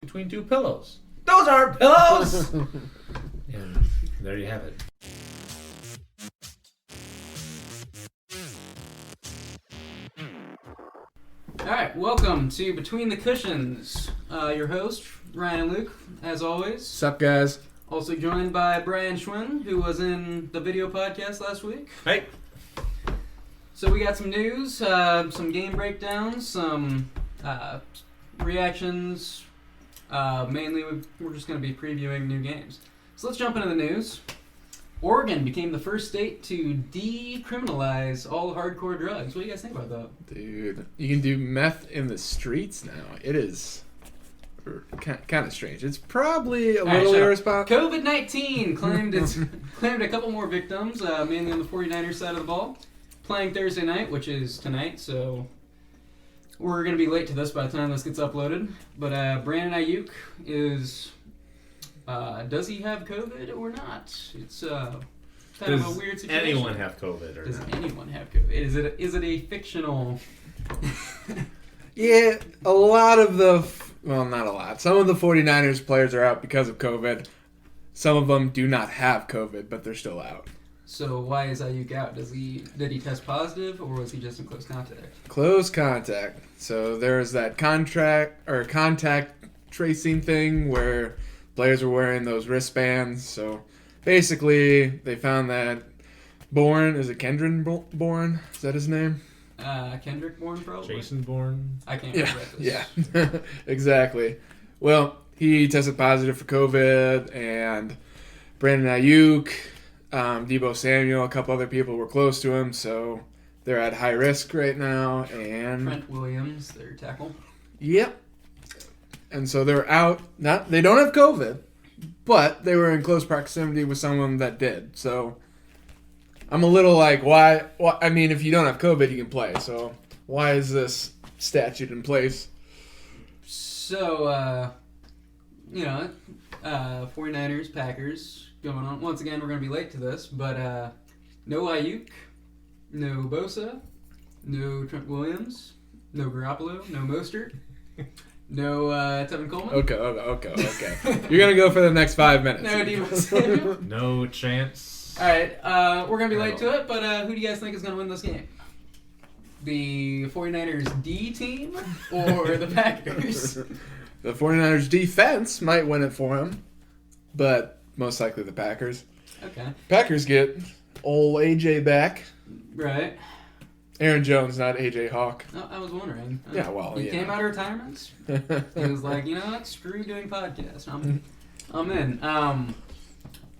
between two pillows. Those aren't pillows! And there you have it. Alright, welcome to Between the Cushions. Your host, Ryan and Luke, as always. Sup, guys? Also joined by Brian Schwind, who was in the video podcast last week. Hey. So we got some news, some game breakdowns, some reactions. Mainly, we're just going to be previewing new games. So let's jump into the news. Oregon became the first state to decriminalize all hardcore drugs. What do you guys think about that? Dude, you can do meth in the streets now. It is kind of strange. It's probably a little irresponsible. COVID-19 claimed a couple more victims, mainly on the 49ers side of the ball. Playing Thursday night, which is tonight, so we're going to be late to this by the time this gets uploaded. But Brandon Ayuk is... does he have COVID or not? It's kind of a weird situation. Does anyone have COVID or Does not? anyone have COVID? Is it a fictional... Yeah, a lot of well, not a lot. Some of the 49ers players are out because of COVID. Some of them do not have COVID, but they're still out. So why is Ayuk out? Did he test positive, or was he just in close contact? Close contact. So there's that contact tracing thing where players were wearing those wristbands. So basically, they found that Bourne, is it Kendrick Bourne? Is that his name? Kendrick Bourne, probably? Jason Bourne? I can't remember this. Yeah, exactly. Well, he tested positive for COVID, and Brandon Ayuk, Deebo Samuel, a couple other people were close to him, so they're at high risk right now. And Trent Williams, their tackle. Yep. And so they're out. They don't have COVID, but they were in close proximity with someone that did. So I'm a little like, why? I mean, if you don't have COVID, you can play. So why is this statute in place? So, 49ers, Packers going on. Once again, we're going to be late to this, but no Ayuk, no Bosa, no Trent Williams, no Garoppolo, no Mostert. No Tevin Coleman? Okay. You're going to go for the next 5 minutes. No Deebo Samuel? No chance. All right, we're going to be late to it, but who do you guys think is going to win this game? The 49ers D team or the Packers? The 49ers defense might win it for him, but most likely the Packers. Okay. Packers get old AJ back. Right. Aaron Jones, not AJ Hawk. I was wondering. Yeah, well, he came out of retirement. He was like, you know what? Screw doing podcasts. I'm in.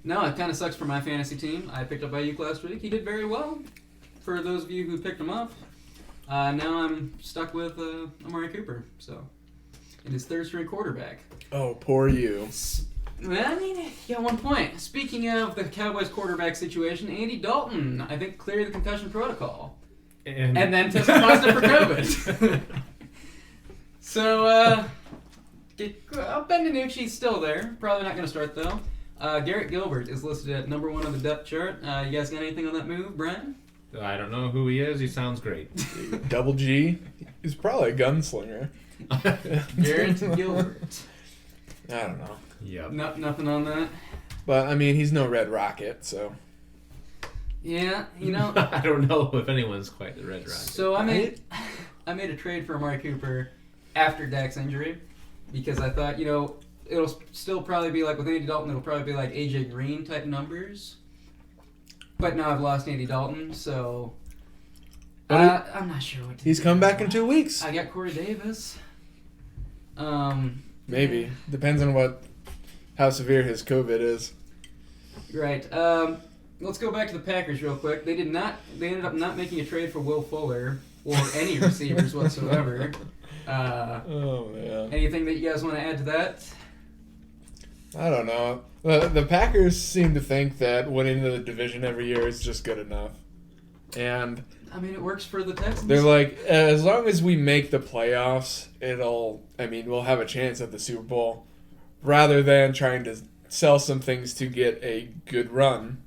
No, it kind of sucks for my fantasy team. I picked up Ayuk last week. He did very well. For those of you who picked him up, now I'm stuck with Amari Cooper. So, and his third string quarterback. Oh, poor you. Well, I mean, yeah, 1 point. Speaking of the Cowboys quarterback situation, Andy Dalton, I think, cleared the concussion protocol. And then tested positive for COVID. So, Ben DiNucci's still there. Probably not going to start, though. Garrett Gilbert is listed at number 1 on the depth chart. You guys got anything on that move, Brian? I don't know who he is. He sounds great. Double G. He's probably a gunslinger. Garrett Gilbert. I don't know. Yep. Nothing on that? But, I mean, he's no Red Rocket, so. Yeah, I don't know if anyone's quite the Red Rocket. So I made a trade for Amari Cooper after Dak's injury because I thought, it'll still probably be like with Andy Dalton, it'll probably be like AJ Green type numbers. But now I've lost Andy Dalton, so I'm not sure what to do. He's come back in 2 weeks. I got Corey Davis. Maybe. Depends on how severe his COVID is. Right. Let's go back to the Packers real quick. They ended up not making a trade for Will Fuller or any receivers whatsoever. Oh, man. Anything that you guys want to add to that? I don't know. The Packers seem to think that winning the division every year is just good enough. And I mean, it works for the Texans. they're like, as long as we make the playoffs, we'll have a chance at the Super Bowl, rather than trying to sell some things to get a good run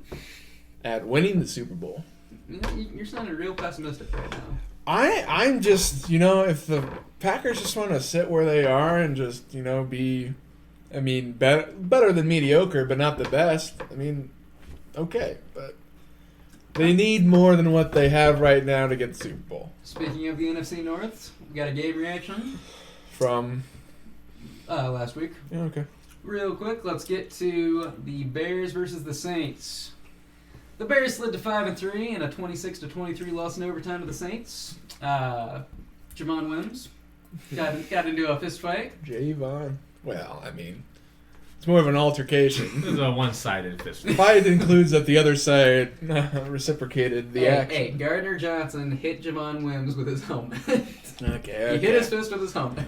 at winning the Super Bowl. You're sounding real pessimistic right now. I'm just, if the Packers just want to sit where they are and just, be, better than mediocre, but not the best. Okay, but they need more than what they have right now to get the Super Bowl. Speaking of the NFC North, we got a game reaction From last week. Yeah, okay. Real quick, let's get to the Bears versus the Saints. The Bears slid to 5-3 in a 26-23 loss in overtime to the Saints. Javon Wims got into a fist fight. Javon. Well, it's more of an altercation. It was a one-sided fist fight. Fight includes that the other side reciprocated the action. Hey, Gardner Johnson hit Javon Wims with his helmet. Okay. He hit his fist with his helmet.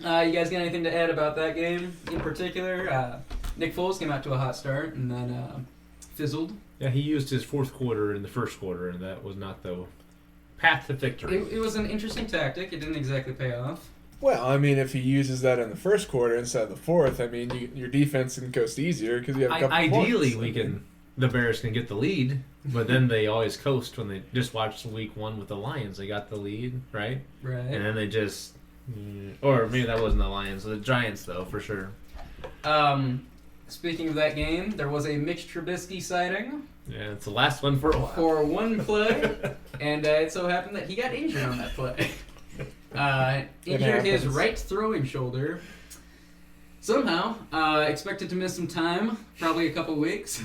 You guys got anything to add about that game in particular? Nick Foles came out to a hot start and then fizzled. Yeah, he used his fourth quarter in the first quarter, and that was not the path to victory. It was an interesting tactic. It didn't exactly pay off. Well, if he uses that in the first quarter instead of the fourth, your defense can coast easier because you have a couple Ideally, points. the Bears can get the lead, but then they always coast when they just watched week 1 with the Lions. They got the lead, right? Right. And then they just... Or maybe that wasn't the Lions. The Giants, though, for sure. Speaking of that game, there was a Mitch Trubisky sighting. Yeah, it's the last one for a while. For one play, and it so happened that he got injured on that play. Injured his right throwing shoulder. Somehow, expected to miss some time, probably a couple weeks.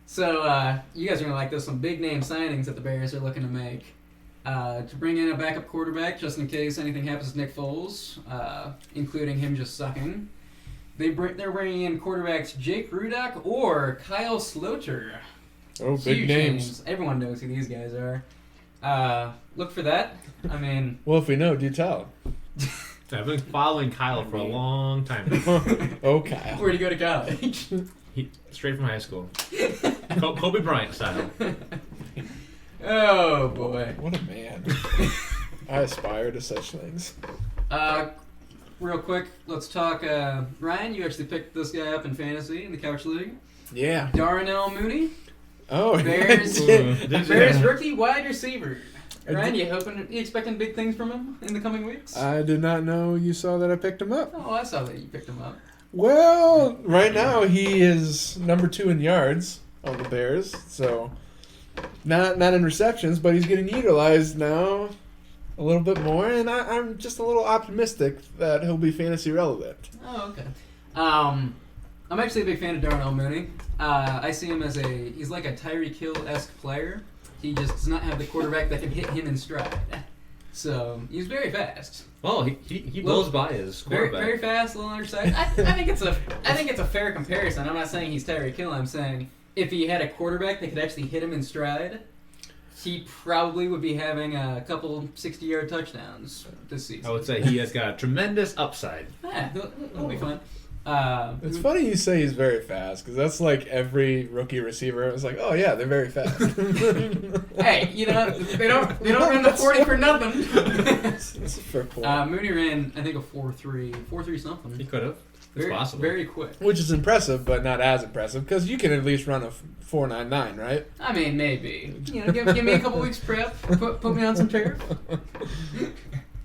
So, you guys are going to like this. Some big name signings that the Bears are looking to make. To bring in a backup quarterback just in case anything happens to Nick Foles, including him just sucking. They're bringing in quarterbacks Jake Rudock or Kyle Sloter. Oh, big names. Everyone knows who these guys are. Look for that. Well, if we know, do tell. I've been following Kyle for a long time. Oh, Kyle. Where'd he go to college? Straight from high school. Kobe Bryant style. Oh, boy. What a man. I aspire to such things. Real quick, let's talk. Ryan, you actually picked this guy up in fantasy in the Couch League. Yeah. Darnell Mooney. Oh, Bears rookie wide receiver. Ryan, you expecting big things from him in the coming weeks? I did not know you saw that I picked him up. Oh, I saw that you picked him up. Well, right now he is number 2 in yards on the Bears, so not in receptions, but he's getting utilized now a little bit more, and I'm just a little optimistic that he'll be fantasy relevant. Oh, okay. I'm actually a big fan of Darnell Mooney. I see him as he's like a Tyreek Hill-esque player. He just does not have the quarterback that can hit him in stride. So he's very fast. Oh, he blows by his quarterback. Very fast, a little undersized. I think it's a fair comparison. I'm not saying he's Tyreek Hill. I'm saying if he had a quarterback that could actually hit him in stride, he probably would be having a couple 60-yard touchdowns this season. I would say he has got a tremendous upside. Yeah, it'll be fun. It's funny you say he's very fast, because that's like every rookie receiver. It's like, oh yeah, they're very fast. Hey, they don't run the 40 for nothing. That's a fair point. Mooney ran, I think, a 4.3 something. He could have. It's possible. Very quick. Which is impressive, but not as impressive, because you can at least run a 4.99, right? Maybe. Give me a couple weeks prep. Put me on some turf.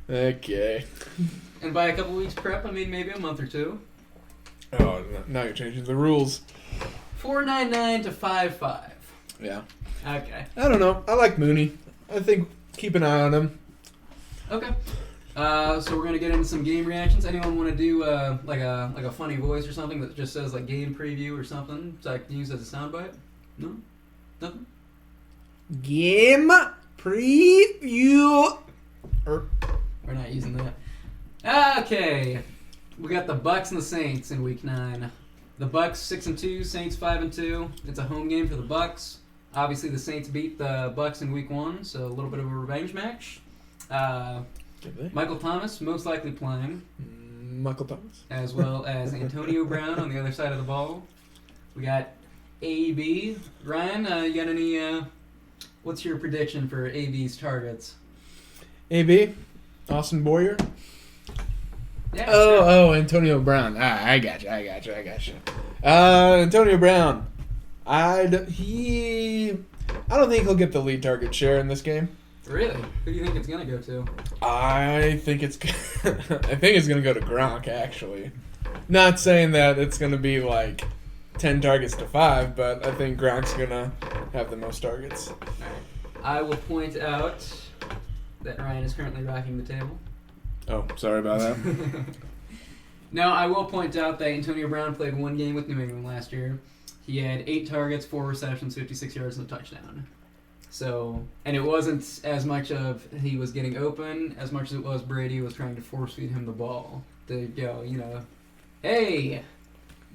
Okay. And by a couple weeks prep, maybe a month or two. Oh, now you're changing the rules. 4.99 to 5.5. Yeah. Okay. I don't know. I like Mooney. I think keep an eye on him. Okay. So we're gonna get into some game reactions. Anyone want to do like a funny voice or something that just says like game preview or something, so I can use as a soundbite? No, nothing. Game preview. We're not using that. Okay. We got the Bucs and the Saints in Week 9. The Bucs 6-2, Saints 5-2. It's a home game for the Bucs. Obviously, the Saints beat the Bucs in Week 1, so a little bit of a revenge match. Michael Thomas most likely playing. Michael Thomas. As well as Antonio Brown on the other side of the ball. We got AB. Ryan, you got any? What's your prediction for AB's targets? AB, Austin Boyer. Yeah, Oh, Antonio Brown. I got you. Antonio Brown. He I don't think he'll get the lead target share in this game. Really? Who do you think it's gonna go to? I think it's gonna go to Gronk, actually. Not saying that it's gonna be like 10 targets to 5, but I think Gronk's gonna have the most targets. I will point out that Ryan is currently rocking the table. Oh, sorry about that. No, I will point out that Antonio Brown played one game with New England last year. He had 8 targets, 4 receptions, 56 yards, and a touchdown. So, and it wasn't as much of he was getting open as much as it was Brady was trying to force feed him the ball to go, hey,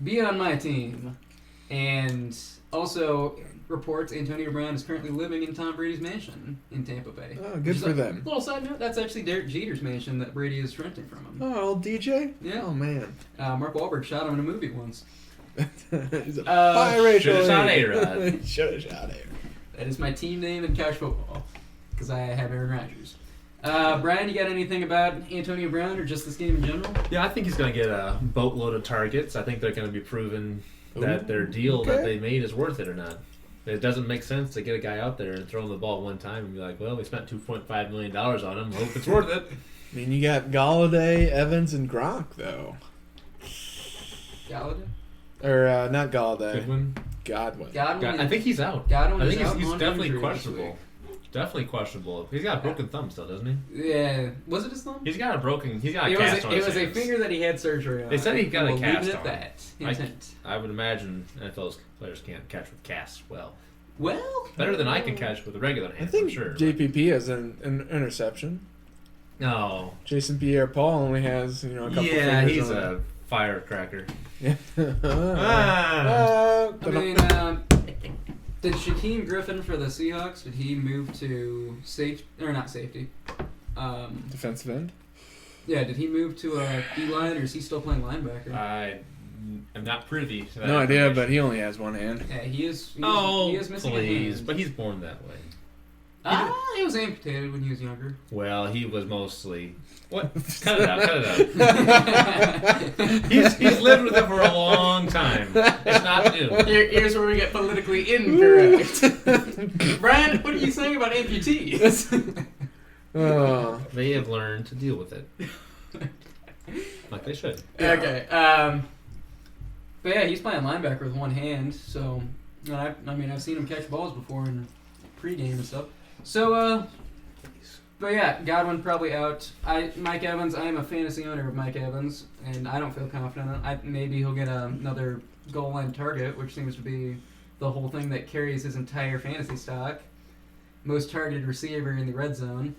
be on my team. And also reports Antonio Brown is currently living in Tom Brady's mansion in Tampa Bay. Oh, good for them. Little side note, that's actually Derek Jeter's mansion that Brady is renting from him. Oh, old DJ? Yeah. Oh, man. Mark Wahlberg shot him in a movie once. He's a biracial. Should've shot A-Rod. Should've shot A-Rod. That is my team name in college football, because I have Aaron Rodgers. Brian, you got anything about Antonio Brown or just this game in general? Yeah, I think he's going to get a boatload of targets. I think they're going to be proving that their deal that they made is worth it or not. It doesn't make sense to get a guy out there and throw him the ball one time and be like, well, we spent $2.5 million on him. Hope it's worth it. I mean, you got Galladay, Evans, and Gronk, though. Galladay? Or, not Galladay. Goodwin? Godwin. I think he's out. Godwin I think is out he's on definitely injury questionable. Definitely questionable. He's got a broken thumb still, doesn't he? Yeah. Was it his thumb? He's got a It cast on his was a hands. finger that he had surgery on. They said he got a We'll cast leave it on. at that. Hint. I would imagine NFL players can't catch with casts well. Well, Better than I can catch with a regular hand, I think I'm sure. JPP has an interception. No. Jason Pierre-Paul only has, a couple Yeah, fingers he's on a firecracker. it. I mean, did Shaquem Griffin for the Seahawks, did he move to safety, or not safety? Defensive end? Yeah, did he move to D-line, or is he still playing linebacker? I am not privy to that. No idea, information. but he only has one hand. Yeah, he is missing a please. hand. But he's born that way. He was amputated when he was younger. Well, he was mostly... What? Cut it out. He's lived with it for a long time. It's not new. Here's where we get politically incorrect. Brian, what are you saying about amputees? Oh. They have learned to deal with it. Like they should. Okay. But yeah, he's playing linebacker with one hand, so I've seen him catch balls before in pregame and stuff. So, but yeah, Godwin probably out. Mike Evans, I am a fantasy owner of Mike Evans, and I don't feel confident. Maybe he'll get another goal line target, which seems to be the whole thing that carries his entire fantasy stock. Most targeted receiver in the red zone.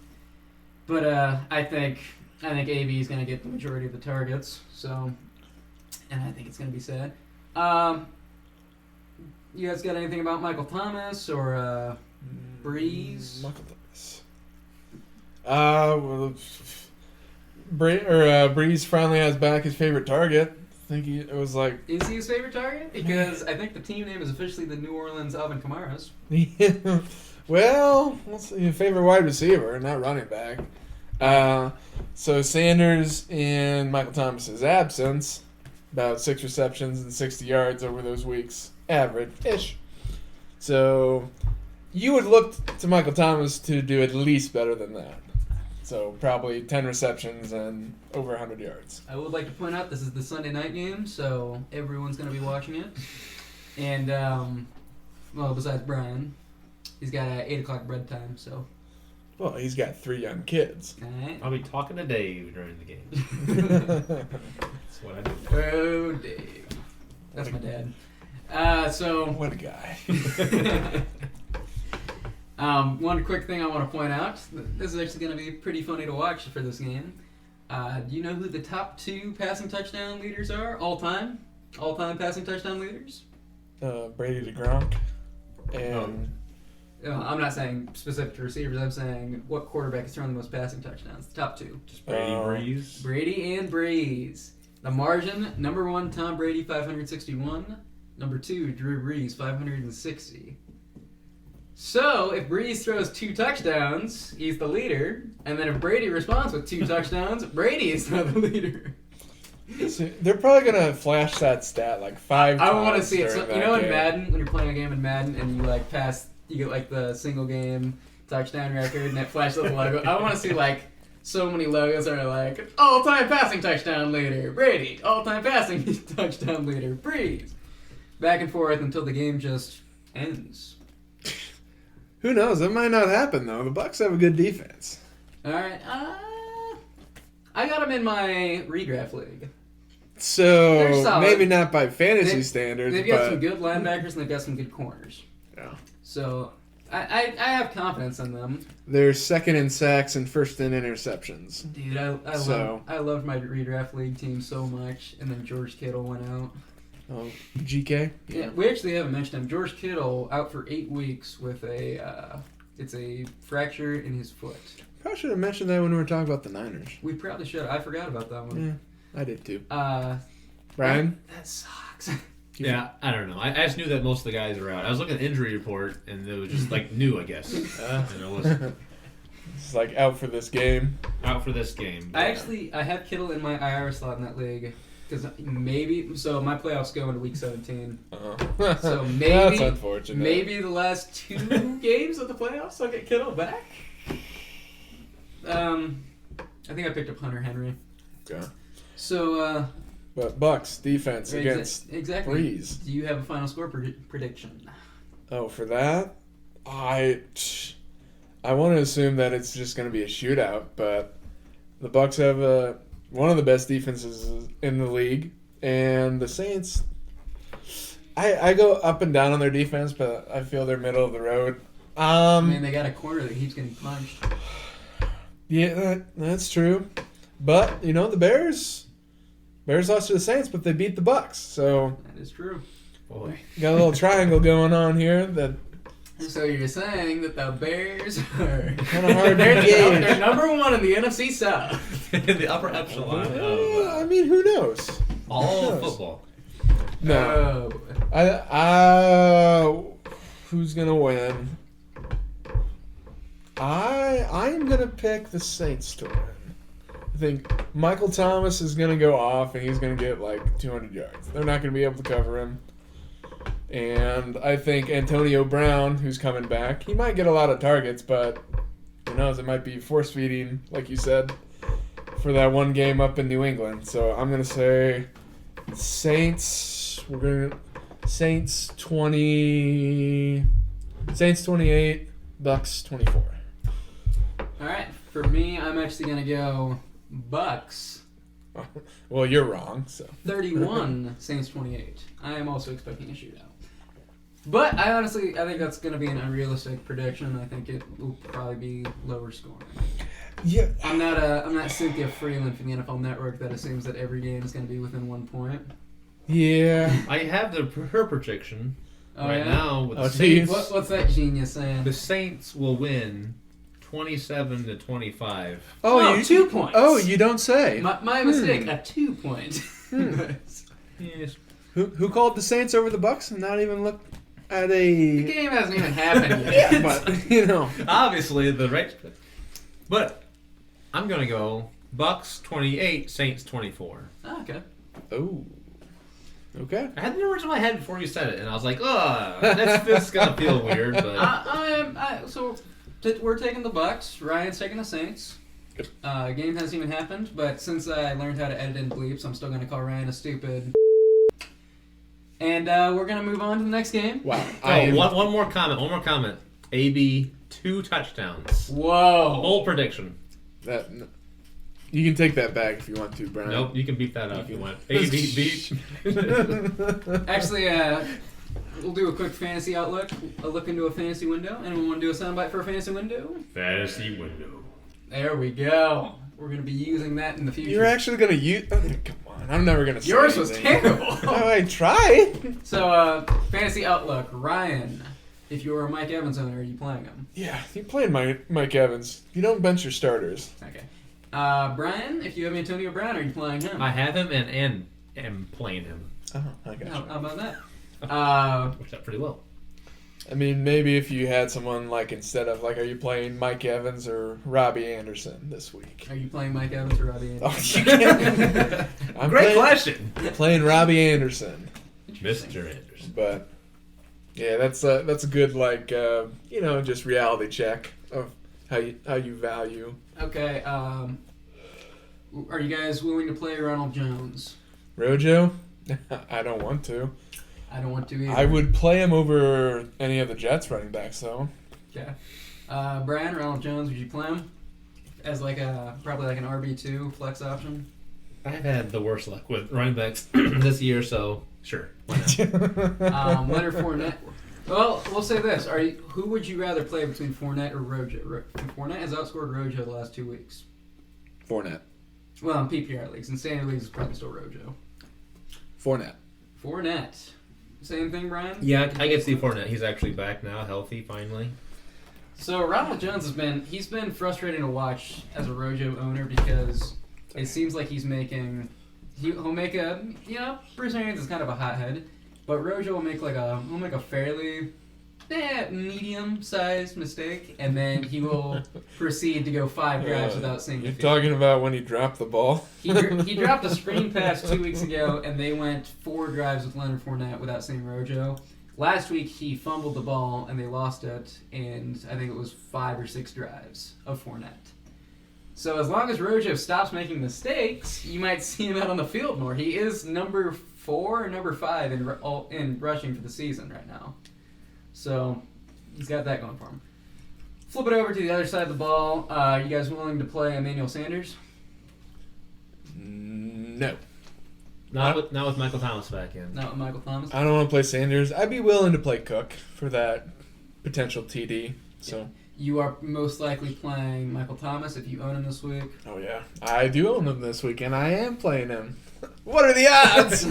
But I think AB is going to get the majority of the targets. So, and I think it's going to be sad. You guys got anything about Michael Thomas or Breeze? Michael Thomas. Breeze finally has back his favorite target. I think it was like... Is he his favorite target? Because I think the team name is officially the New Orleans Alvin Kamara's. Well, let's see. Favorite wide receiver, not running back. So Sanders in Michael Thomas's absence, about 6 receptions and 60 yards over those weeks, average-ish. So you would look to Michael Thomas to do at least better than that. So probably 10 receptions and over 100 yards. I would like to point out this is the Sunday night game, so everyone's going to be watching it. And, well, besides Brian, he's got 8 o'clock bread time, so... Well, he's got 3 young kids. All right. I'll be talking to Dave during the game. That's what I do. Oh, Dave. That's my dad. What a guy. One quick thing I want to point out. This is actually going to be pretty funny to watch for this game. Do you know who the top 2 passing touchdown leaders are all-time? All-time passing touchdown leaders? Brady to Gronk. And... I'm not saying specific to receivers. I'm saying what quarterback is throwing the most passing touchdowns. The top 2. Just Brady, Breeze. Brady and Breeze. The margin, number 1, Tom Brady, 561. Number 2, Drew Brees, 560. So, if Breeze throws 2 touchdowns, he's the leader. And then if Brady responds with 2 touchdowns, Brady is now the leader. So they're probably going to flash that stat like 5 times. I want to see it. So, during you know that in game. Madden, when you're playing a game in Madden and you pass you get like the single game touchdown record, and it flashes the logo. I want to see like so many logos that are like all-time passing touchdown leader, Brady. All-time passing touchdown leader, Breeze. Back and forth until the game just ends. Who knows? That might not happen though. The Bucs have a good defense. All right. I got them in my redraft league. So maybe not by fantasy standards. They've got some good linebackers and they've got some good corners. Yeah. So I have confidence in them. They're second in sacks and first in interceptions. Dude, I loved my redraft league team so much, and then George Kittle went out. Oh, GK? Yeah, we actually haven't mentioned him. George Kittle out for 8 weeks with it's a fracture in his foot. Probably should have mentioned that when we were talking about the Niners. We probably should. I forgot about that one. Yeah, I did too. Brian? That sucks. Yeah, I don't know. I just knew that most of the guys were out. I was looking at the injury report, and it was just like new, I guess. And it was it's like out for this game. Out for this game. I have Kittle in my IR slot in that league because so my playoffs go into week 17. So maybe that's unfortunate. Maybe the last 2 games of the playoffs I'll get Kittle back. I think I picked up Hunter Henry. Okay. So. But Bucs defense against Breeze. Do you have a final score prediction? Oh, for that, I want to assume that it's just going to be a shootout. But the Bucs have one of the best defenses in the league, and the Saints. I go up and down on their defense, but I feel they're middle of the road. I mean, they got a corner that keeps getting punched. Yeah, that's true. But the Bears lost to the Saints, but they beat the Bucs. So that is true. Boy, got a little triangle going on here. So you're saying that the Bears are kind of hard to gauge. They're number 1 in the NFC South. in the upper echelon. I mean, who knows? All football. No. Who's gonna win? I'm gonna pick the Saints to win. I think Michael Thomas is going to go off, and he's going to get like 200 yards. They're not going to be able to cover him. And I think Antonio Brown, who's coming back, he might get a lot of targets, but who knows? It might be force-feeding, like you said, for that one game up in New England. So I'm going to say Saints 28, Bucs 24. All right. For me, I'm actually going to go Bucs. Well, you're wrong. So 31, Saints 28. I am also expecting a shootout. But I think that's going to be an unrealistic prediction. I think it will probably be lower scoring. Yeah, I'm not Cynthia Freeland from the NFL Network that assumes that every game is going to be within 1 point. Yeah, I have her prediction now. With the Saints. What's that genius saying? The Saints will win 27-25. Oh, 2 points. Oh, you don't say. My mistake. A 2 point. Yes. Who called the Saints over the Bucs and not even look at The game hasn't even happened yet. Yeah, but Obviously the right. But I'm gonna go Bucs 28, Saints 24. Okay. Oh. Okay. I had the numbers in my head before you said it, and I was like, this is gonna feel weird. But So we're taking the Bucs. Ryan's taking the Saints. Game hasn't even happened, but since I learned how to edit in bleeps, I'm still going to call Ryan a stupid. And we're going to move on to the next game. Wow. One more comment. AB 2 touchdowns. Whoa. Bold prediction. You can take that back if you want to, Brian. Nope, you can beat that up if you want. AB beat. Actually, we'll do a quick fantasy outlook, a look into a fantasy window. Anyone want to do a soundbite for a fantasy window? Fantasy window. There we go. We're going to be using that in the future. You're actually going to use... Oh, come on, I'm never going to say Yours anything. was terrible. Oh, I tried. So, fantasy outlook. Ryan, if you're a Mike Evans owner, are you playing him? Yeah, you're playing Mike Evans. You don't bench your starters. Okay. Brian, if you have Antonio Brown, are you playing him? I have him and am playing him. Oh, I got you. How about that? Worked out pretty well. I mean, maybe if you had someone like instead of are you playing Mike Evans or Robbie Anderson this week? Are you playing Mike Evans or Robbie Oh, Anderson? you can't. Great question. Playing Robbie Anderson, Mr. Anderson. but Yeah, that's a good just reality check of how you value. Okay. Are you guys willing to play Ronald Jones? Rojo? I don't want to. I don't want to either. I would play him over any of the Jets running backs, though. Okay. Brian, Ronald Jones, would you play him as probably like an RB2 flex option? I've had the worst luck with running backs this year, so sure. Why not? Leonard Fournette. Well, we'll say this: who would you rather play between Fournette or Rojo? Fournette has outscored Rojo the last 2 weeks. Fournette. Well, in PPR leagues, in standard leagues, it's probably still Rojo. Fournette. Same thing, Brian? Yeah, I can see Fournette. He's actually back now, healthy, finally. So Ronald Jones he's been frustrating to watch as a Rojo owner because it seems like he'll make Bruce Arians is kind of a hothead, but Rojo will make a fairly medium-sized mistake, and then he will proceed to go 5 drives without seeing the You're field. talking about when he dropped the ball? He dropped a screen pass 2 weeks ago, and they went 4 drives with Leonard Fournette without seeing Rojo. Last week, he fumbled the ball, and they lost it, and I think it was 5 or 6 drives of Fournette. So as long as Rojo stops making mistakes, you might see him out on the field more. He is number 4 or number 5 in rushing for the season right now. So he's got that going for him. Flip it over to the other side of the ball. You guys willing to play Emmanuel Sanders? No. Not with Michael Thomas back in. Not with Michael Thomas? I don't want to play Sanders. I'd be willing to play Cook for that potential TD. So You are most likely playing Michael Thomas if you own him this week. Oh, yeah. I do own him this week, and I am playing him. What are the odds?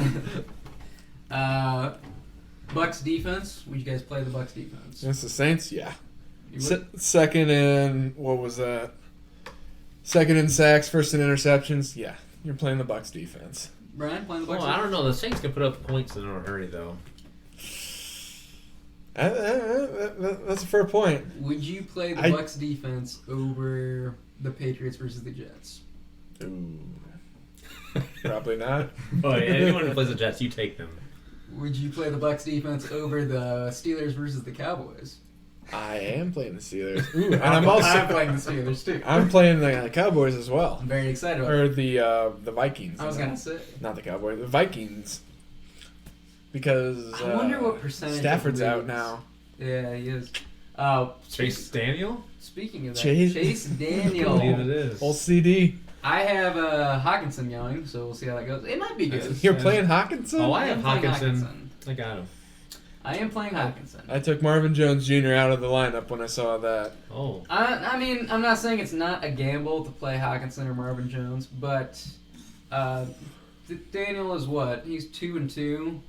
Bucs defense. Would you guys play the Bucs defense? Against the Saints? Yeah. You would? Second in, what was that? Second in sacks, first in interceptions. Yeah, you're playing the Bucs defense. Brian, playing the Bucs Oh, I don't know. The Saints can put up points in a hurry, though. That's a fair point. Would you play the Bucs defense over the Patriots versus the Jets? Ooh. Probably not. Oh, yeah, anyone who plays the Jets, you take them. Would you play the Bucs defense over the Steelers versus the Cowboys? I am playing the Steelers. Ooh, and I'm also playing the Steelers too. I'm playing the Cowboys as well. I'm very excited about Or it. the Vikings. I was gonna say not the Cowboys, the Vikings. Because I wonder what percentage Stafford's of out leagues. now. Yeah, he is. Chase Daniel? Speaking of that, Chase I Daniel. believe it is. Old CD. I have Hawkinson going, so we'll see how that goes. It might be good. You're playing Hawkinson? Oh, I am have playing Hawkinson. I got him. I am playing Hawkinson. I took Marvin Jones Jr. out of the lineup when I saw that. Oh. I mean, I'm not saying it's not a gamble to play Hawkinson or Marvin Jones, but Daniel is what? He's 2-2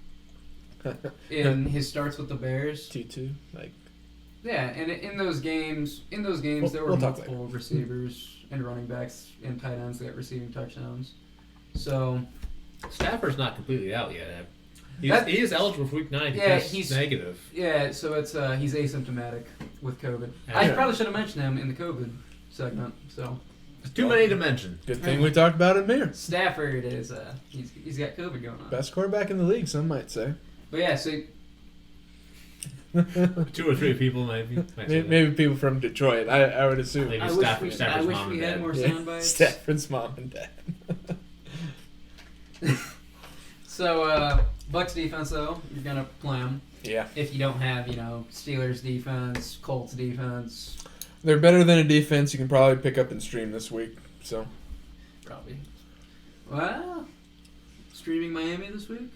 in his starts with the Bears. 2-2, like. Yeah, and in those games, there were we'll talk multiple receivers and running backs and tight ends that got receiving touchdowns. So Stafford's not completely out yet. He is eligible for week 9 because he's negative. Yeah, so it's he's asymptomatic with COVID. Yeah. I probably should have mentioned him in the COVID segment. So Too many to mention. Good thing we talked about him here. Stafford is he's got COVID going on. Best quarterback in the league, some might say. But yeah, so 2 or 3 people maybe. Maybe people from Detroit. I would assume. Maybe I Stafford's wish mom we and had dad. more Yeah, sound bites. Stafford's mom and dad. So Bucs defense though, you're gonna play them. Yeah. If you don't have, Steelers defense, Colts defense, They're better than a defense you can probably pick up and stream this week. So probably. Well, streaming Miami this week.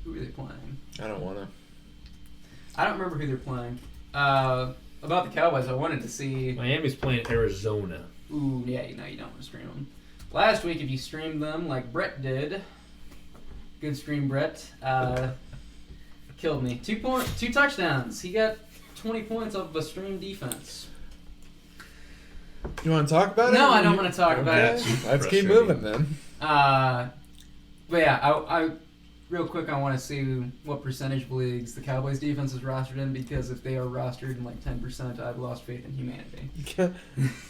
Who are they playing? I don't want to. I don't remember who they're playing. About the Cowboys, I wanted to see. Miami's playing Arizona. Ooh, yeah, you don't want to stream them. Last week, if you streamed them like Brett did, good stream, Brett. Killed me. 2 touchdowns. He got 20 points off of a stream defense. You want to talk about it? No, I don't want to talk about it. Let's keep moving then. But yeah, I real quick, I want to see what percentage of leagues the Cowboys defense is rostered in, because if they are rostered in like 10%, I've lost faith in humanity.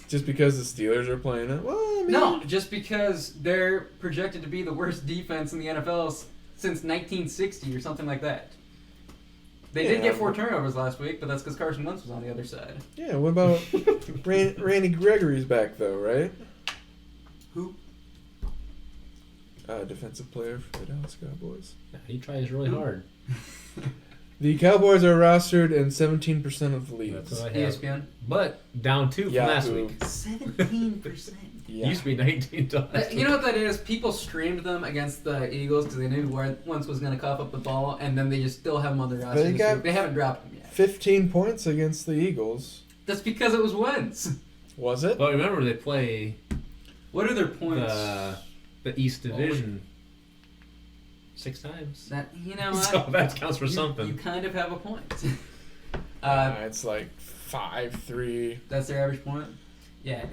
Just because the Steelers are playing it? Well, I mean, No, just because they're projected to be the worst defense in the NFL since 1960 or something like that. They did get 4 turnovers last week, but that's because Carson Wentz was on the other side. Yeah, what about Randy Gregory's back, though, right? Who? Defensive player for the Dallas Cowboys. Yeah, he tries really hard. The Cowboys are rostered in 17% of the leagues. That's what I have. ESPN. But down 2 from last week. 17%. Yeah. Used to be 19 last You know what that is? People streamed them against the Eagles because they knew Wentz was going to cough up the ball, and then they just still have them on their roster. They haven't dropped them yet. 15 points against the Eagles. That's because it was Wentz. Was it? But remember, they play What are their points? the East Division 6 times. That you know what? So that counts for something. You kind of have a point. It's like 5-3. That's their average point. Yeah,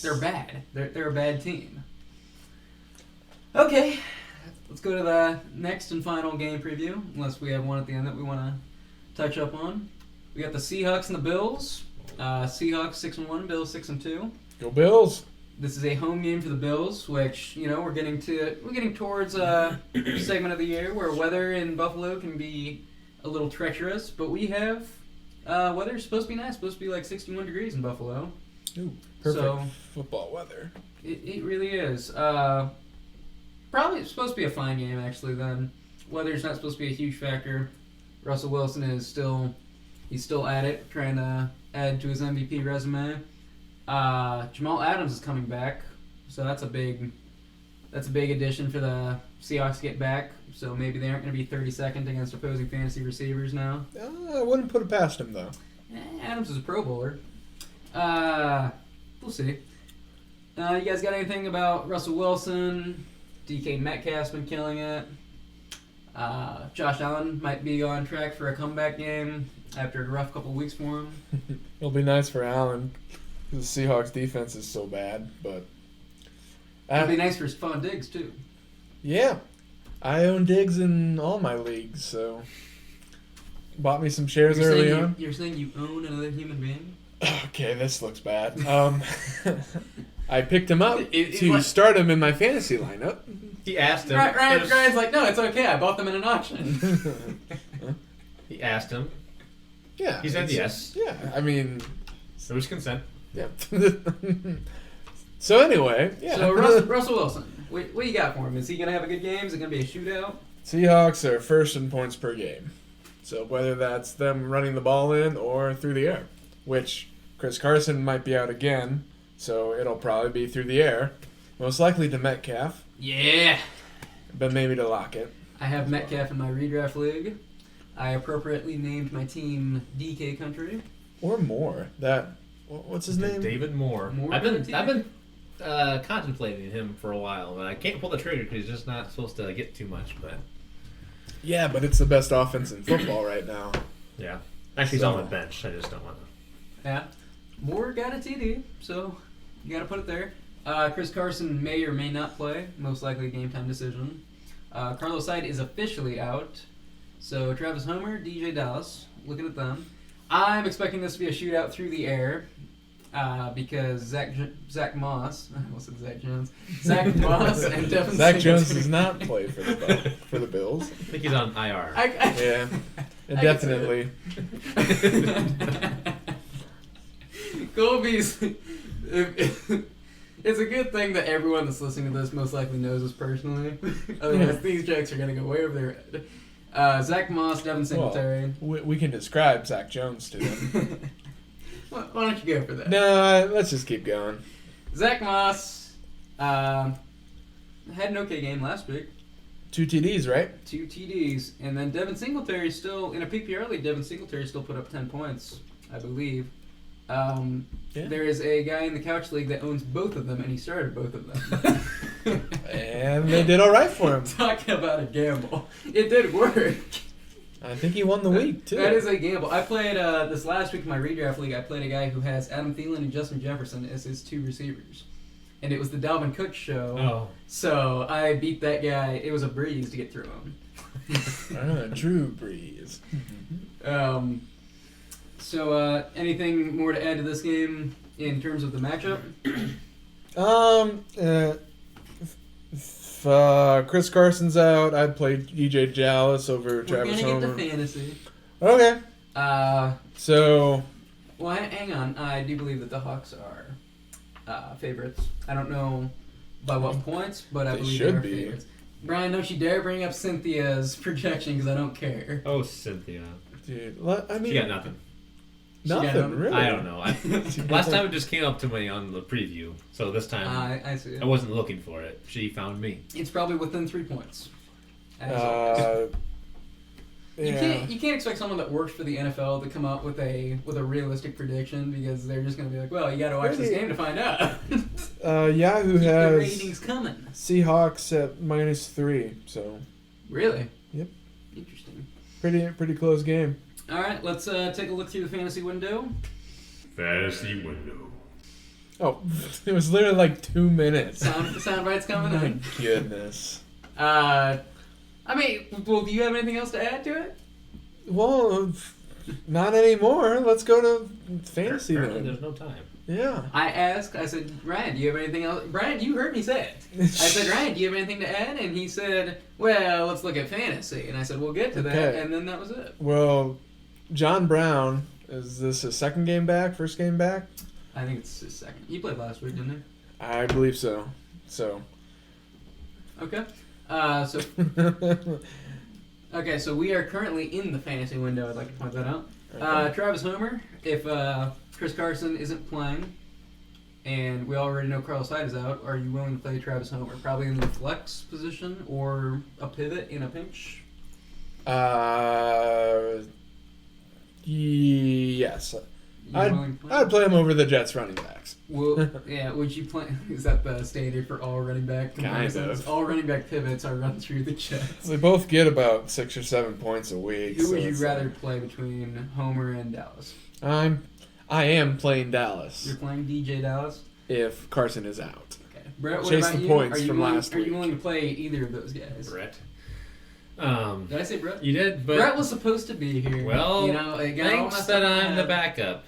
they're bad. They're a bad team. Okay, let's go to the next and final game preview. Unless we have one at the end that we want to touch up on. We got the Seahawks and the Bills. Seahawks 6-1, Bills 6-2. Go Bills! This is a home game for the Bills, which we're getting towards a segment of the year where weather in Buffalo can be a little treacherous, but we have weather's supposed to be nice, supposed to be like 61 degrees in Buffalo. Ooh, perfect So, football weather. It really is. Probably supposed to be a fine game actually. Then weather's not supposed to be a huge factor. Russell Wilson is still at it, trying to add to his MVP resume. Jamal Adams is coming back, so that's a big addition for the Seahawks to get back. So maybe they aren't going to be 32nd against opposing fantasy receivers now. I wouldn't put it past him, though. Adams is a Pro Bowler. We'll see. You guys got anything about Russell Wilson? DK Metcalf's been killing it. Josh Allen might be on track for a comeback game after a rough couple of weeks for him. It'll be nice for Allen. The Seahawks defense is so bad, but It'll be nice for Stephon Diggs too. Yeah, I own Diggs in all my leagues, so bought me some shares early on. You're saying you own another human being? Okay, this looks bad. I picked him up to start him in my fantasy lineup. He asked him. Ryan's like, no, it's okay. I bought them in an auction. He asked him. Yeah, he said yes. Yeah, I mean, there was consent. Yeah. So anyway, yeah. So Russell Wilson, what do you got for him? Is he gonna have a good game? Is it gonna be a shootout? Seahawks are first in points per game. So whether that's them running the ball in or through the air, which Chris Carson might be out again, so it'll probably be through the air. Most likely to Metcalf. Yeah. But maybe to Lockett. I have Metcalf in my redraft league. I appropriately named my team DK Country. Or more. What's his name? David Moore. I've been contemplating him for a while, but I can't pull the trigger because he's just not supposed to get too much. But yeah, but it's the best offense in football right now. Yeah, actually, he's on the bench. I just don't want to. Yeah, Moore got a TD, so you got to put it there. Chris Carson may or may not play. Most likely a game time decision. Carlos Hyde is officially out. So Travis Homer, DJ Dallas, looking at them. I'm expecting this to be a shootout through the air because Zach Moss, I almost said Zach Jones, Zach Moss and Devin Zach Jones does not play for the Bills. I think he's on IR. Yeah, indefinitely. Colby's. It's a good thing that everyone that's listening to this most likely knows us personally. Otherwise, these jokes are going to go way over their head. Zach Moss, Devin Singletary. Well, we can describe Zach Jones to them. Why don't you go for that? No, let's just keep going. Zach Moss had an okay game last week. 2 TDs, right? 2 TDs. And then Devin Singletary still, in a PPR league, Devin Singletary still put up 10 points, I believe. There is a guy in the couch league that owns both of them, and he started both of them. And they did all right for him. Talking about a gamble. It did work. I think he won the week, too. That is a gamble. I played, this last week in my redraft league, I played a guy who has Adam Thielen and Justin Jefferson as his 2 receivers. And it was the Dalvin Cook show. Oh. So I beat that guy. It was a breeze to get through him. True breeze. So, anything more to add to this game in terms of the matchup? If Chris Carson's out, I'd play DJ Dallas over Travis Homer. We're gonna get to fantasy. Okay. So. Well, hang on. I do believe that the Hawks are favorites. I don't know by what points, but I believe they are favorites. Brian, don't you dare bring up Cynthia's projection because I don't care. Oh, Cynthia. Dude, I mean... She got nothing. Nothing, really? I don't know. Last time it just came up to me on the preview, so this time I see. I wasn't looking for it. She found me. It's probably within 3 points. Yeah. You can't expect someone that works for the NFL to come up with a realistic prediction because they're just going to be like, well, you got to watch this game to find out. Yahoo Keep has the ratings coming. Seahawks at -3, so really? Yep. Interesting. Pretty close game. All right, let's take a look through the fantasy window. Fantasy window. Oh, it was literally like 2 minutes. Sound bites coming My in. goodness. I mean, well, do you have anything else to add to it? Well, not anymore. Let's go to fantasy then. There's no time. Yeah. I said, Ryan, do you have anything else? Brian, you heard me say it. I said, Ryan, do you have anything to add? And he said, well, let's look at fantasy. And I said, we'll get to that. And then that was it. Well, John Brown, is this his second game back, first game back? I think it's his second. He played last week, didn't he? I believe so. Okay. Okay, so we are currently in the fantasy window. I'd like to point that out. Okay. Travis Homer, if Chris Carson isn't playing, and we already know Carlos Hyde is out, are you willing to play Travis Homer? Probably in the flex position or a pivot in a pinch? Yes. I'd play him over the Jets running backs. Well, yeah, would you play? Is that the standard for all running back comparisons? Kind of. All running back pivots are run through the Jets. They both get about 6 or 7 points a week. Who would you rather play between Homer and Dallas? I am playing Dallas. You're playing DJ Dallas? If Carson is out. Okay. Brett, what Chase about the you? points Are you from willing, last Are week. you willing to play either of those guys? Brett. Did I say Brett? You did, but Brett was supposed to be here. Well, you know, it got all thanks messed that up I'm the backup.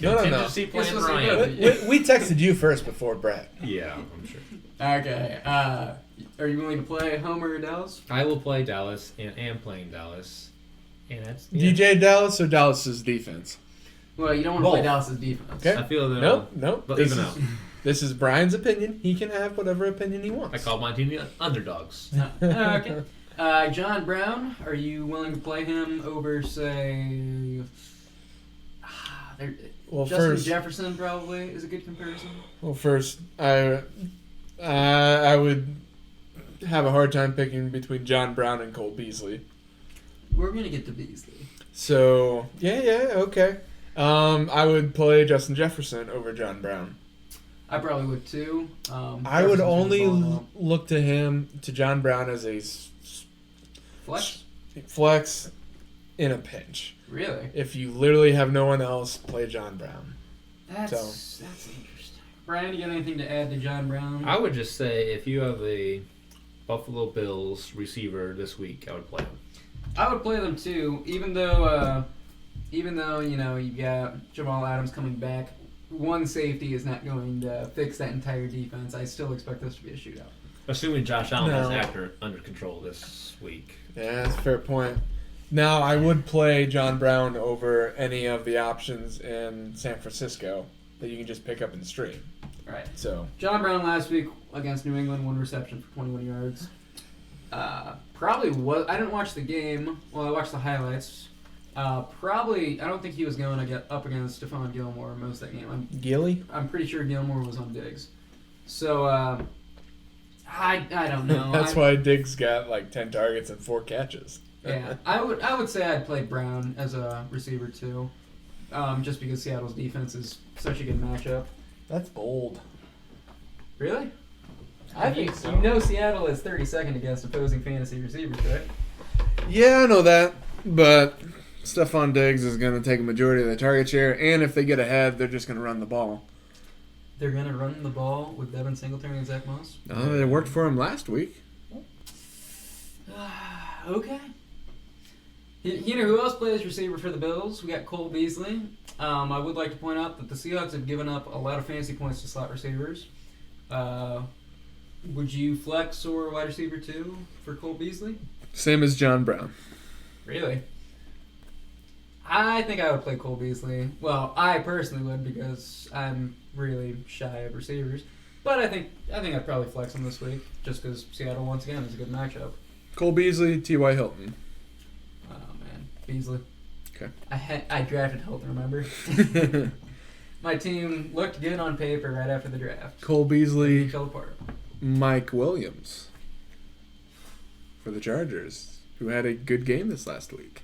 No. Contingency plan This was Ryan. good. We texted you first before Brett. Yeah, I'm sure. Okay. Are you willing to play Homer or Dallas? I will play Dallas and am playing Dallas. And that's DJ Dallas or Dallas's defense? Well, you don't want to play Both. Dallas's defense. Okay. I feel that. Nope. But This even is, out. this is Brian's opinion. He can have whatever opinion he wants. I call my team the underdogs. Okay. John Brown, are you willing to play him over, say, Well, Justin first, Jefferson probably is a good comparison? I would have a hard time picking between John Brown and Cole Beasley. We're going to get to Beasley. So, okay. I would play Justin Jefferson over John Brown. I probably would too. I would only look to John Brown as a flex in a pinch. Really? If you literally have no one else, play John Brown. That's interesting. Brian, you got anything to add to John Brown? I would just say if you have a Buffalo Bills receiver this week, I would play him. I would play them too, even though you know you got Jamal Adams coming back. One safety is not going to fix that entire defense. I still expect this to be a shootout. Assuming Josh Allen has Actor under control this week. Yeah, that's a fair point. Now, I would play John Brown over any of the options in San Francisco that you can just pick up and stream. Right. So John Brown last week against New England, 1 reception for 21 yards. Probably was. I didn't watch the game. Well, I watched the highlights. Probably, I don't think he was going to get up against Stephon Gilmore most of that game. Gilly? I'm pretty sure Gilmore was on Diggs. So, I don't know. That's why Diggs got like 10 targets and 4 catches. Yeah, I would say I'd play Brown as a receiver too, just because Seattle's defense is such a good matchup. That's bold. Really? I think so. You know Seattle is 32nd against opposing fantasy receivers, right? Yeah, I know that, but Stephon Diggs is going to take a majority of the target share, and if they get ahead, they're just going to run the ball. They're going to run the ball with Devin Singletary and Zach Moss? It worked for him last week. Okay. You know who else plays receiver for the Bills? We got Cole Beasley. I would like to point out that the Seahawks have given up a lot of fantasy points to slot receivers. Would you flex or wide receiver too for Cole Beasley? Same as John Brown. Really? I think I would play Cole Beasley. Well, I personally would because I'm really shy of receivers. But I think I'd probably flex him this week just because Seattle once again is a good matchup. Cole Beasley, T.Y. Hilton. Oh man, Beasley. Okay. I drafted Hilton. Remember? My team looked good on paper right after the draft. Cole Beasley, He fell apart. Mike Williams for the Chargers, who had a good game this last week.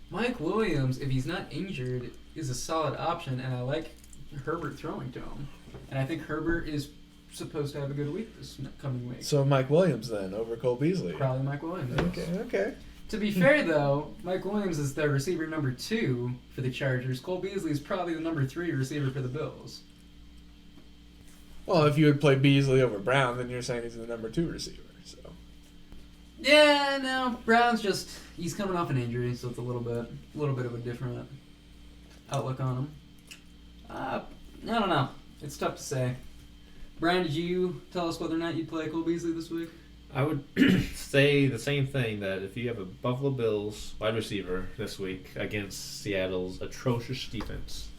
Mike Williams, if he's not injured, is a solid option, and I like Herbert throwing to him. And I think Herbert is supposed to have a good week this coming week. So Mike Williams then over Cole Beasley. Probably Mike Williams. Okay. To be fair, though, Mike Williams is the receiver number 2 for the Chargers. Cole Beasley is probably the number 3 receiver for the Bills. Well, if you would play Beasley over Brown, then you're saying he's the number 2 receiver. So. Yeah, no, Brown's he's coming off an injury, so it's a little bit of a different outlook on him. I don't know. It's tough to say. Brian, did you tell us whether or not you'd play Cole Beasley this week? I would say the same thing, that if you have a Buffalo Bills wide receiver this week against Seattle's atrocious defense.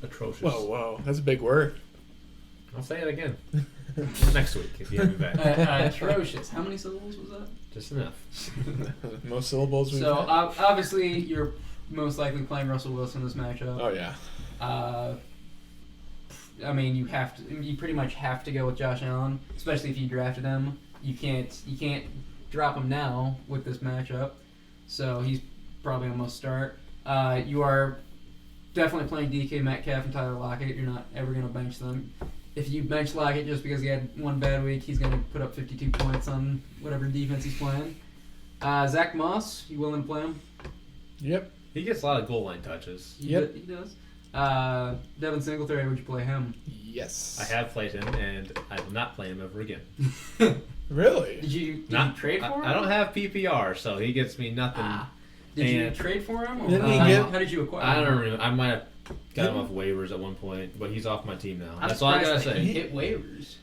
Atrocious. Whoa. That's a big word. I'll say it again. Next week if you have me back. Atrocious. How many syllables was that? Just enough. Most syllables we've So, had. obviously, you're most likely playing Russell Wilson this matchup. Oh, yeah. I mean, you pretty much have to go with Josh Allen, especially if you drafted him. You can't drop him now with this matchup, so he's probably a must start. You are definitely playing DK Metcalf and Tyler Lockett. You're not ever going to bench them. If you bench Lockett just because he had one bad week, he's going to put up 52 points on whatever defense he's playing. Zach Moss, you willing to play him? Yep. He gets a lot of goal line touches. He does. Devin Singletary, would you play him? Yes. I have played him, and I will not play him ever again. Really? Did you trade for him? I don't have PPR, so he gets me nothing. Did you trade for him? Or Didn't he how did you acquire him? I don't remember. I might have got him off waivers at one point, but he's off my team now. That's all I gotta say. He hit waivers.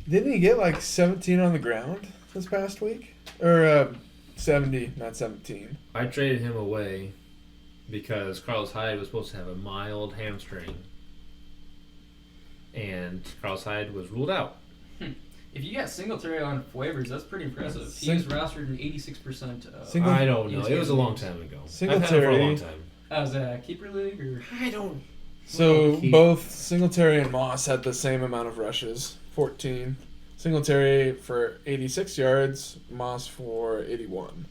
Didn't he get like 17 on the ground this past week? Or 70, not 17. I traded him away because Carlos Hyde was supposed to have a mild hamstring, and Carlos Hyde was ruled out. If you got Singletary on waivers, that's pretty impressive. He was rostered in 86%. I don't know. It was a long time ago. Singletary, I've had him for a long time. Was that a keeper league or? I don't. So both Singletary and Moss had the same amount of rushes, 14. Singletary for 86 yards, Moss for 81.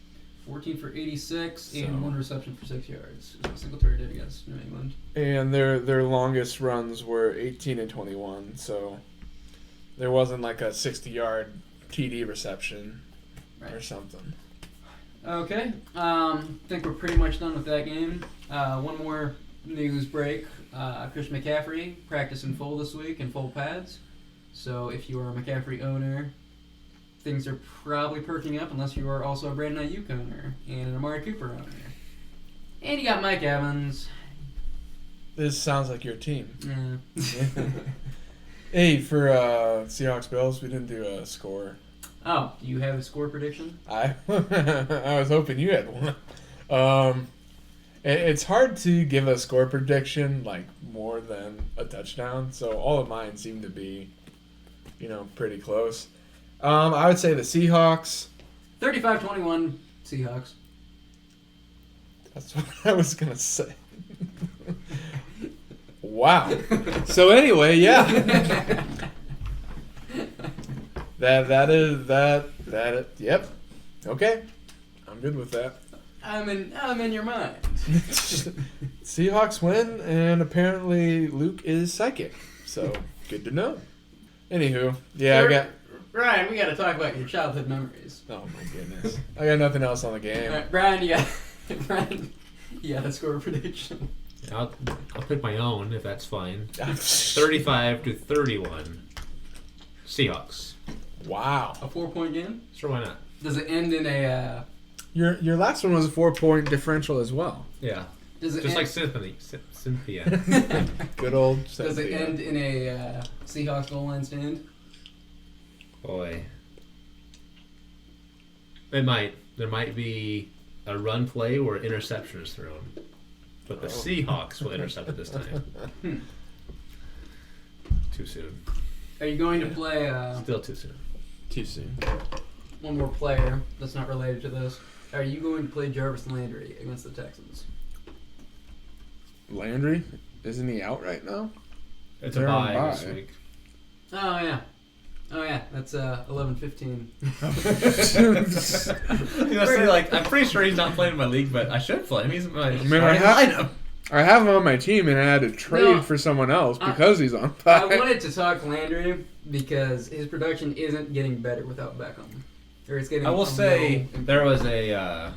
14 for 86 and 1 reception for 6 yards. Is what Singletary did against New England. And their longest runs were 18 and 21. So there wasn't like a 60-yard TD reception or something. Okay. Think we're pretty much done with that game. One more news break. Christian McCaffrey practiced in full this week in full pads. So if you are a McCaffrey owner, things are probably perking up unless you are also a Brandon Ayuk owner and an Amari Cooper owner. And you got Mike Evans. This sounds like your team. Yeah. Hey, for Seahawks Bills, we didn't do a score. Oh, do you have a score prediction? I was hoping you had one. It's hard to give a score prediction like more than a touchdown, so all of mine seem to be, pretty close. I would say the Seahawks. 35-21 Seahawks. That's what I was gonna say. Wow. So anyway, yeah. Yep. Okay. I'm good with that. I'm in your mind. Seahawks win, and apparently Luke is psychic. So good to know. Anywho, yeah, Ryan, we got to talk about your childhood memories. Oh my goodness, I got nothing else on the game. All right, Brian, you got a score prediction. I'll pick my own if that's fine. 35-31. Seahawks. Wow. A 4-point game? Sure, why not? Does it end in a? Your last one was a 4-point differential as well. Yeah. Does it just end... like Cynthia. Good old Cynthia. Does it end in a Seahawks goal line stand? Boy. It might. There might be a run play where interception is thrown. but the Seahawks will intercept it this time. Too soon. Are you going to play Still too soon. Too soon. one more player that's not related to this? Are you going to play Jarvis Landry against the Texans? Landry? Isn't he out right now? It's They're a on bye this bye. week. Oh yeah. Oh yeah, that's 11:15. I'm pretty sure he's not playing in my league, but I should play him. He's in my lineup. I have him on my team, and I had to trade for someone else because he's on I bye. wanted to talk Landry because his production isn't getting better without Beckham. Or it's getting. I will say there was a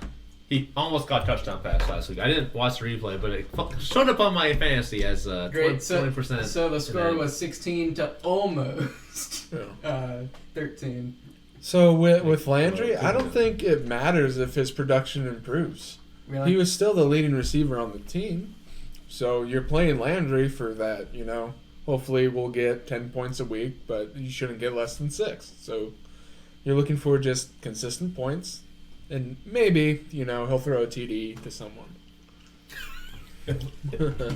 he almost got a touchdown pass last week. I didn't watch the replay, but it showed up on my fantasy as 20%. So the score was 16 to almost 13. So with Landry, I don't think it matters if his production improves. Really? He was still the leading receiver on the team. So you're playing Landry for that, Hopefully we'll get 10 points a week, but you shouldn't get less than 6. So you're looking for just consistent points. And maybe, he'll throw a TD to someone.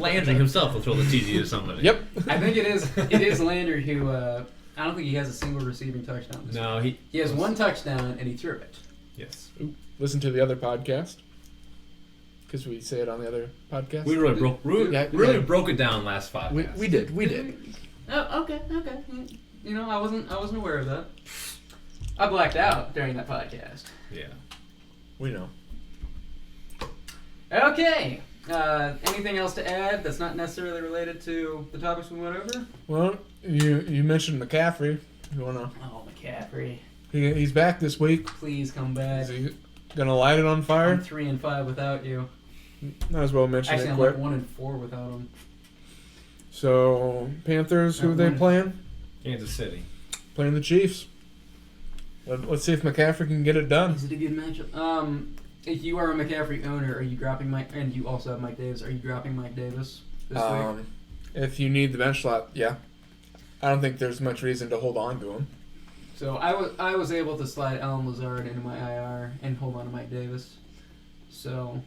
Landry himself will throw the TD to somebody. Yep. I think it is Landry who, I don't think he has a single receiving touchdown this week. He has one touchdown and he threw it. Yes. Ooh, listen to the other podcast. Because we say it on the other podcast. We really broke it down last podcast. We did. Oh, okay. I wasn't aware of that. I blacked out during that podcast. Yeah. We know. Okay. Anything else to add that's not necessarily related to the topics we went over? Well, you mentioned McCaffrey. You wanna? Oh, McCaffrey. He's back this week. Please come back. Is he gonna light it on fire? I'm 3-5 without you. Might as well mention Actually, it I'm quick. like 1-4 without him. So Panthers, who are they playing? Kansas City. Playing the Chiefs. Let's see if McCaffrey can get it done. Is it a good matchup? If you are a McCaffrey owner, are you dropping Mike? And you also have Mike Davis. Are you dropping Mike Davis this week? If you need the bench slot, yeah. I don't think there's much reason to hold on to him. So I was able to slide Alan Lazard into my IR and hold on to Mike Davis. So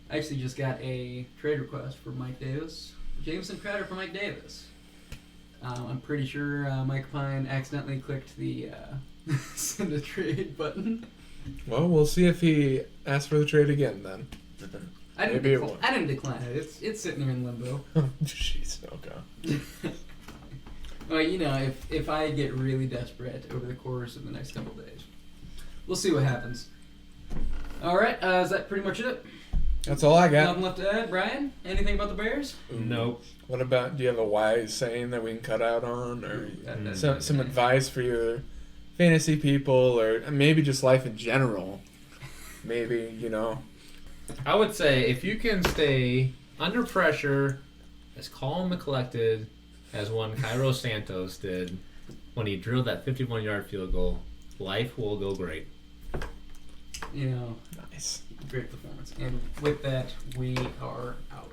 I actually just got a trade request for Mike Davis. Jameson Crowder for Mike Davis. I'm pretty sure Mike Pine accidentally clicked the send a trade button. Well, we'll see if he asks for the trade again then. I didn't decline it. It's sitting there in limbo. Jeez, okay. Well, if I get really desperate over the course of the next couple days, we'll see what happens. All right, is that pretty much it? That's all I got. Nothing left to add, Brian? Anything about the Bears? Nope. What about? Do you have a wise saying that we can cut out on, or some advice for your fantasy people, or maybe just life in general? Maybe I would say if you can stay under pressure, as calm and collected as one Cairo Santos did when he drilled that 51-yard field goal, life will go great. Nice. Great performance. And with that, we are out.